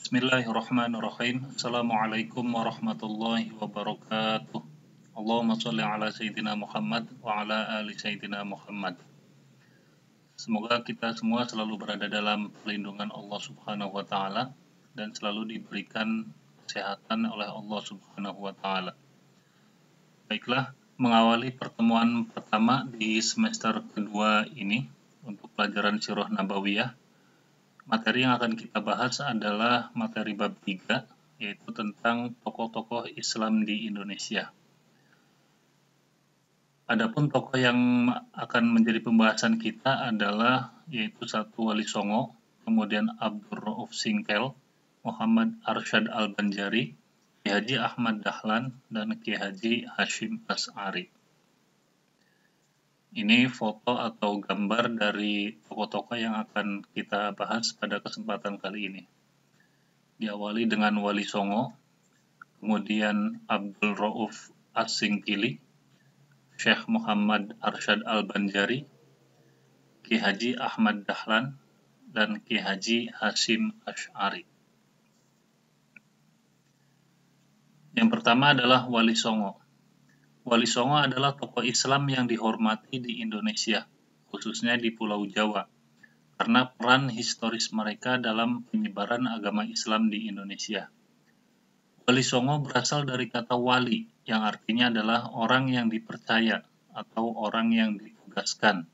Bismillahirrahmanirrahim. Assalamualaikum warahmatullahi wabarakatuh. Allahumma sholli ala Sayyidina Muhammad wa ala ali Sayyidina Muhammad. Semoga kita semua selalu berada dalam perlindungan Allah Subhanahu wa Ta'ala dan selalu diberikan kesehatan oleh Allah Subhanahu wa Ta'ala. Baiklah, mengawali pertemuan pertama di semester kedua ini untuk pelajaran Sirah Nabawiyah. Materi yang akan kita bahas adalah materi bab 3, yaitu tentang tokoh-tokoh Islam di Indonesia. Adapun tokoh yang akan menjadi pembahasan kita adalah yaitu satu Wali Songo, kemudian Abdur Rauf Singkel, Muhammad Arsyad Al-Banjari, Ki Haji Ahmad Dahlan, dan Ki Haji Hashim Asy'ari. Ini foto atau gambar dari tokoh-tokoh yang akan kita bahas pada kesempatan kali ini. Diawali dengan Wali Songo, kemudian Abdul Rauf As-Singkili, Syekh Muhammad Arsyad Al-Banjari, Ki Haji Ahmad Dahlan, dan Ki Haji Hashim Asy'ari. Yang pertama adalah Wali Songo. Wali Songo adalah tokoh Islam yang dihormati di Indonesia, khususnya di Pulau Jawa, karena peran historis mereka dalam penyebaran agama Islam di Indonesia. Wali Songo berasal dari kata wali, yang artinya adalah orang yang dipercaya atau orang yang ditugaskan.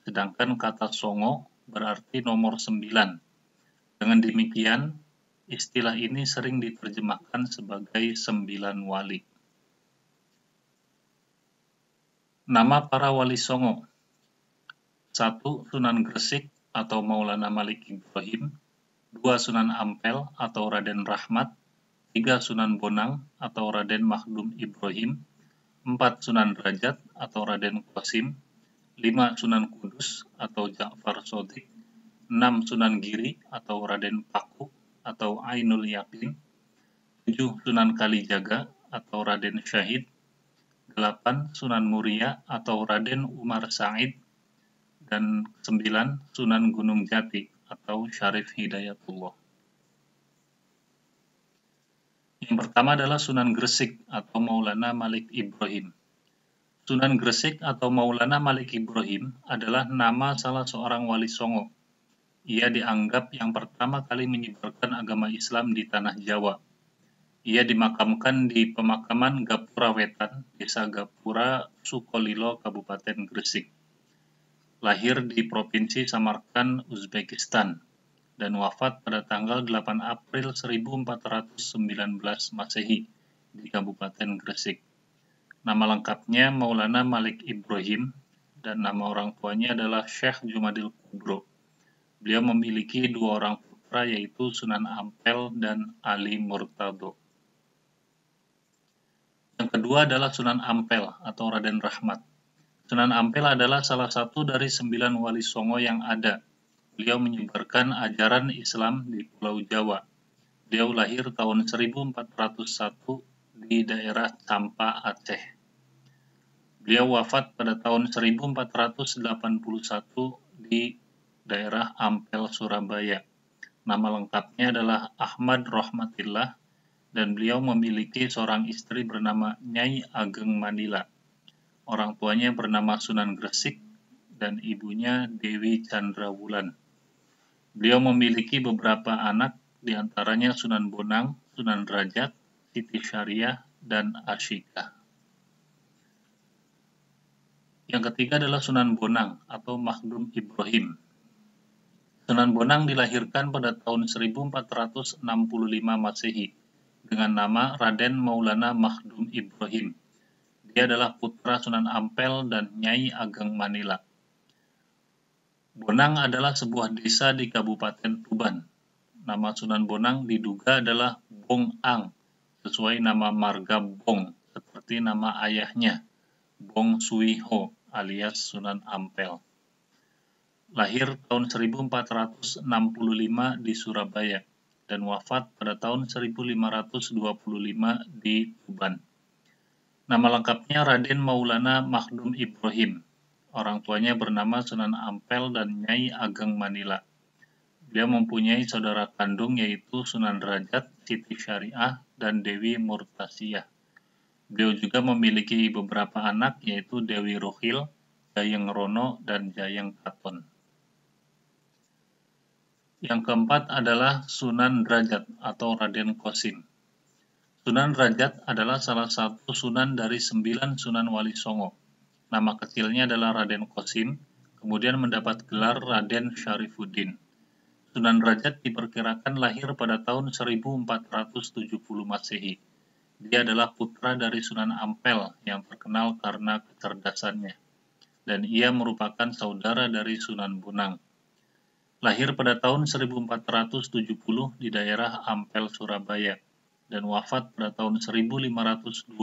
Sedangkan kata songo berarti nomor 9. Dengan demikian, istilah ini sering diterjemahkan sebagai 9 wali. Nama para Wali Songo: 1. Sunan Gresik atau Maulana Malik Ibrahim, 2. Sunan Ampel atau Raden Rahmat, 3. Sunan Bonang atau Raden Makhdum Ibrahim, 4. Sunan Derajat atau Raden Qasim, 5. Sunan Kudus atau Ja'far Shodiq, 6. Sunan Giri atau Raden Paku atau Ainul Yakin, 7. Sunan Kalijaga atau Raden Syahid, 8. Sunan Muria atau Raden Umar Said, dan 9. Sunan Gunung Jati atau Syarif Hidayatullah. Yang pertama adalah Sunan Gresik atau Maulana Malik Ibrahim. Sunan Gresik atau Maulana Malik Ibrahim adalah nama salah seorang Wali Songo. Ia dianggap yang pertama kali menyebarkan agama Islam di tanah Jawa. Ia dimakamkan di pemakaman Gapura Wetan, Desa Gapura, Sukolilo, Kabupaten Gresik. Lahir di Provinsi Samarkand, Uzbekistan, dan wafat pada tanggal 8 April 1419 Masehi di Kabupaten Gresik. Nama lengkapnya Maulana Malik Ibrahim, dan nama orang tuanya adalah Syekh Jumadil Kubro. Beliau memiliki 2 orang putra, yaitu Sunan Ampel dan Ali Murtado. Yang kedua adalah Sunan Ampel atau Raden Rahmat. Sunan Ampel adalah salah satu dari 9 Wali Songo yang ada. Beliau menyebarkan ajaran Islam di Pulau Jawa. Beliau lahir tahun 1401 di daerah Campa, Aceh. Beliau wafat pada tahun 1481 di daerah Ampel, Surabaya. Nama lengkapnya adalah Ahmad Rahmatillah, dan beliau memiliki seorang istri bernama Nyai Ageng Manila. Orang tuanya bernama Sunan Gresik dan ibunya Dewi Chandrawulan. Beliau memiliki beberapa anak, diantaranya Sunan Bonang, Sunan Derajat, Siti Syariah, dan Asyikah. Yang ketiga adalah Sunan Bonang atau Makhdum Ibrahim. Sunan Bonang dilahirkan pada tahun 1465 Masehi dengan nama Raden Maulana Makhdum Ibrahim. Dia adalah putra Sunan Ampel dan Nyai Ageng Manila. Bonang adalah sebuah desa di Kabupaten Tuban. Nama Sunan Bonang diduga adalah Bong Ang, sesuai nama marga Bong, seperti nama ayahnya, Bong Suiho alias Sunan Ampel. Lahir tahun 1465 di Surabaya dan wafat pada tahun 1525 di Tuban. Nama lengkapnya Raden Maulana Makhdum Ibrahim. Orang tuanya bernama Sunan Ampel dan Nyai Ageng Manila. Beliau mempunyai saudara kandung yaitu Sunan Derajat, Siti Syariah, dan Dewi Murtasiyah. Beliau juga memiliki beberapa anak yaitu Dewi Ruhil, Jayeng Rono, dan Jayeng Katon. Yang keempat adalah Sunan Derajat atau Raden Kosim. Sunan Derajat adalah salah satu sunan dari 9 Sunan Wali Songo. Nama kecilnya adalah Raden Kosim, kemudian mendapat gelar Raden Syarifuddin. Sunan Derajat diperkirakan lahir pada tahun 1470 Masehi. Dia adalah putra dari Sunan Ampel yang terkenal karena kecerdasannya, dan ia merupakan saudara dari Sunan Bonang. Lahir pada tahun 1470 di daerah Ampel, Surabaya, dan wafat pada tahun 1522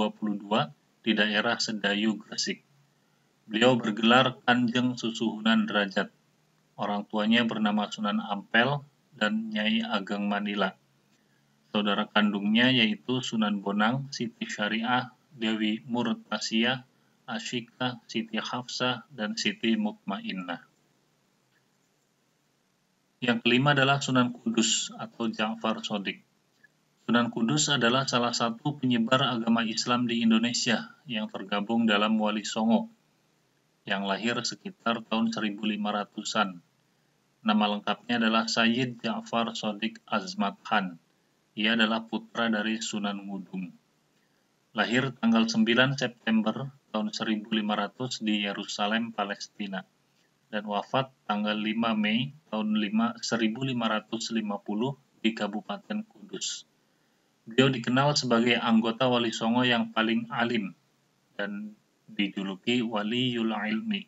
di daerah Sedayu, Gresik. Beliau bergelar Kanjeng Susuhunan Derajat. Orang tuanya bernama Sunan Ampel dan Nyai Ageng Manila. Saudara kandungnya yaitu Sunan Bonang, Siti Syariah, Dewi Murtasiyah, Asyika, Siti Hafsah, dan Siti Mutmainnah. Yang kelima adalah Sunan Kudus atau Ja'far Shodiq. Sunan Kudus adalah salah satu penyebar agama Islam di Indonesia yang tergabung dalam Wali Songo, yang lahir sekitar tahun 1500-an. Nama lengkapnya adalah Sayyid Ja'far Shodiq Azmat Khan. Ia adalah putra dari Sunan Ngudung. Lahir tanggal 9 September tahun 1500 di Yerusalem, Palestina, dan wafat tanggal 5 Mei tahun 1550 di Kabupaten Kudus. Beliau dikenal sebagai anggota Wali Songo yang paling alim dan dijuluki Waliyul Ilmi.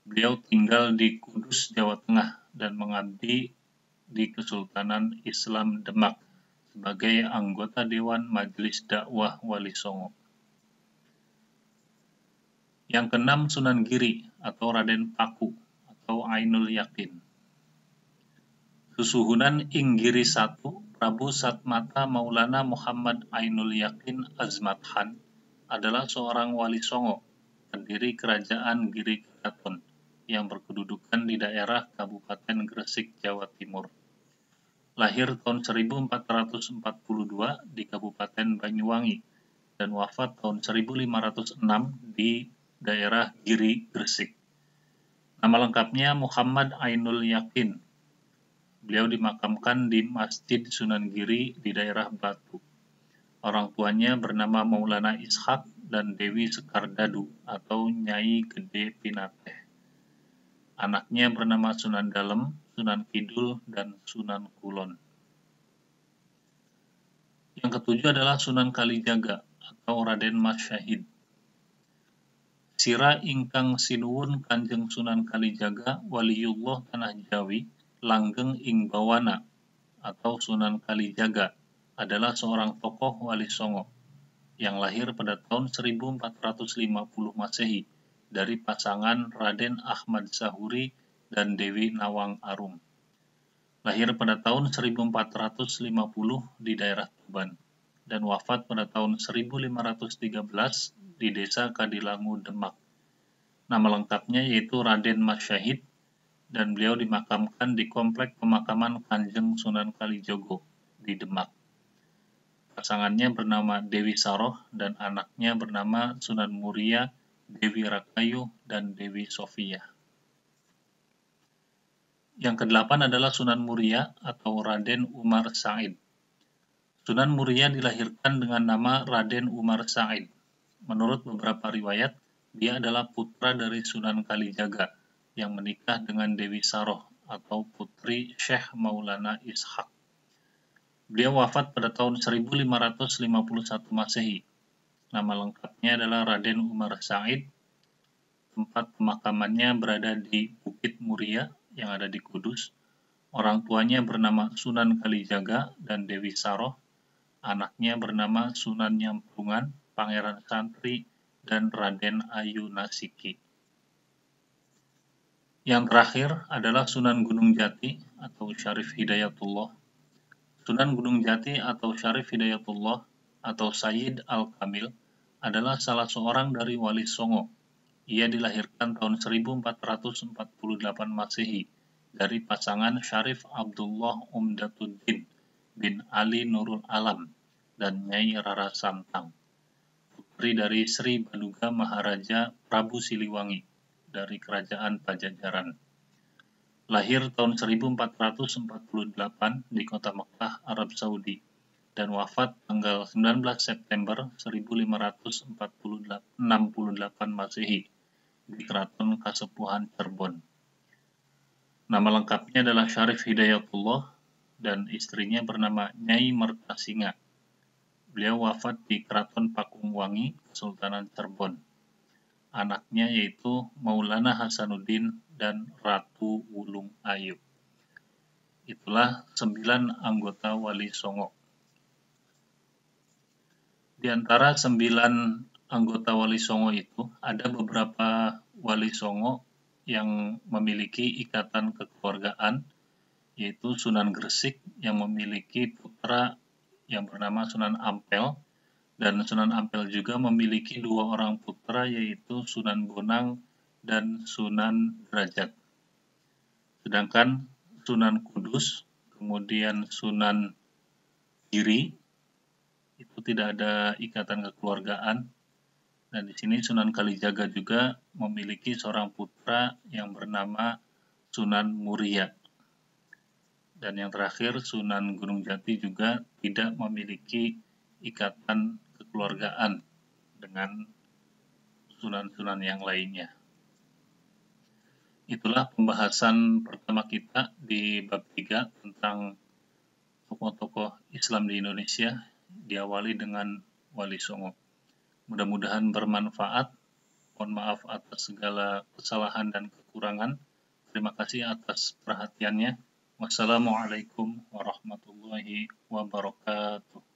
Beliau tinggal di Kudus, Jawa Tengah, dan mengabdi di Kesultanan Islam Demak sebagai anggota Dewan Majelis Dakwah Wali Songo. Yang keenam Sunan Giri atau Raden Paku atau Ainul Yakin. Susuhunan ing Giri 1, Prabu Satmata Maulana Muhammad Ainul Yakin Azmat Khan adalah seorang Wali Songo, pendiri Kerajaan Giri Keraton yang berkedudukan di daerah Kabupaten Gresik, Jawa Timur. Lahir tahun 1442 di Kabupaten Banyuwangi dan wafat tahun 1506 di daerah Giri, Gresik. Nama lengkapnya Muhammad Ainul Yakin. Beliau dimakamkan di Masjid Sunan Giri di daerah Batu. Orang tuanya bernama Maulana Ishak dan Dewi Sekardadu atau Nyai Gede Pinateh. Anaknya bernama Sunan Dalem, Sunan Kidul, dan Sunan Kulon. Yang ketujuh adalah Sunan Kalijaga atau Raden Mas Syahid. Sira ingkang sinuwun Kanjeng Sunan Kalijaga Waliullah Tanah Jawi langgeng ing bawana atau Sunan Kalijaga adalah seorang tokoh Wali Songo yang lahir pada tahun 1450 Masehi dari pasangan Raden Ahmad Sahuri dan Dewi Nawang Arum. Lahir pada tahun 1450 di daerah Tuban dan wafat pada tahun 1513 di desa Kadilangu, Demak. Nama lengkapnya yaitu Raden Mas Syahid dan beliau dimakamkan di Komplek Pemakaman Kanjeng Sunan Kalijogo di Demak. Pasangannya bernama Dewi Saroh dan anaknya bernama Sunan Muria, Dewi Rakayu, dan Dewi Sofia. Yang kedelapan adalah Sunan Muria atau Raden Umar Said. Sunan Muria dilahirkan dengan nama Raden Umar Said. Menurut beberapa riwayat, dia adalah putra dari Sunan Kalijaga yang menikah dengan Dewi Saroh atau putri Syekh Maulana Ishak. Beliau wafat pada tahun 1551 Masehi. Nama lengkapnya adalah Raden Umar Said. Tempat pemakamannya berada di Bukit Muria yang ada di Kudus. Orang tuanya bernama Sunan Kalijaga dan Dewi Saroh. Anaknya bernama Sunan Nyamplungan, Pangeran Santri, dan Raden Ayu Nasiki. Yang terakhir adalah Sunan Gunung Jati atau Syarif Hidayatullah. Sunan Gunung Jati atau Syarif Hidayatullah atau Sayyid Al-Kamil adalah salah seorang dari Wali Songo. Ia dilahirkan tahun 1448 Masehi dari pasangan Syarif Abdullah Umdatuddin bin Ali Nurul Alam dan Nyai Rara Santang, putri dari Sri Baduga Maharaja Prabu Siliwangi dari Kerajaan Pajajaran. Lahir tahun 1448 di kota Mekkah, Arab Saudi, dan wafat tanggal 19 September 1568 Masehi di Keraton Kasepuhan Cirebon. Nama lengkapnya adalah Syarif Hidayatullah dan istrinya bernama Nyai Mertasinga. Beliau wafat di Keraton Pakungwangi, Kesultanan Cirebon. Anaknya yaitu Maulana Hasanuddin dan Ratu Wulung Ayu. Itulah 9 anggota Wali Songo. Di antara 9 anggota Wali Songo itu, ada beberapa Wali Songo yang memiliki ikatan kekeluargaan, yaitu Sunan Gresik yang memiliki putra yang bernama Sunan Ampel, dan Sunan Ampel juga memiliki 2 orang putra, yaitu Sunan Bonang dan Sunan Derajat. Sedangkan Sunan Kudus, kemudian Sunan Giri, itu tidak ada ikatan kekeluargaan. Dan di sini Sunan Kalijaga juga memiliki seorang putra yang bernama Sunan Muria. Dan yang terakhir, Sunan Gunung Jati juga tidak memiliki ikatan kekeluargaan dengan sunan-sunan yang lainnya. Itulah pembahasan pertama kita di bab 3 tentang tokoh-tokoh Islam di Indonesia, diawali dengan Wali Songo. Mudah-mudahan bermanfaat. Mohon maaf atas segala kesalahan dan kekurangan. Terima kasih atas perhatiannya. Wassalamualaikum warahmatullahi wabarakatuh.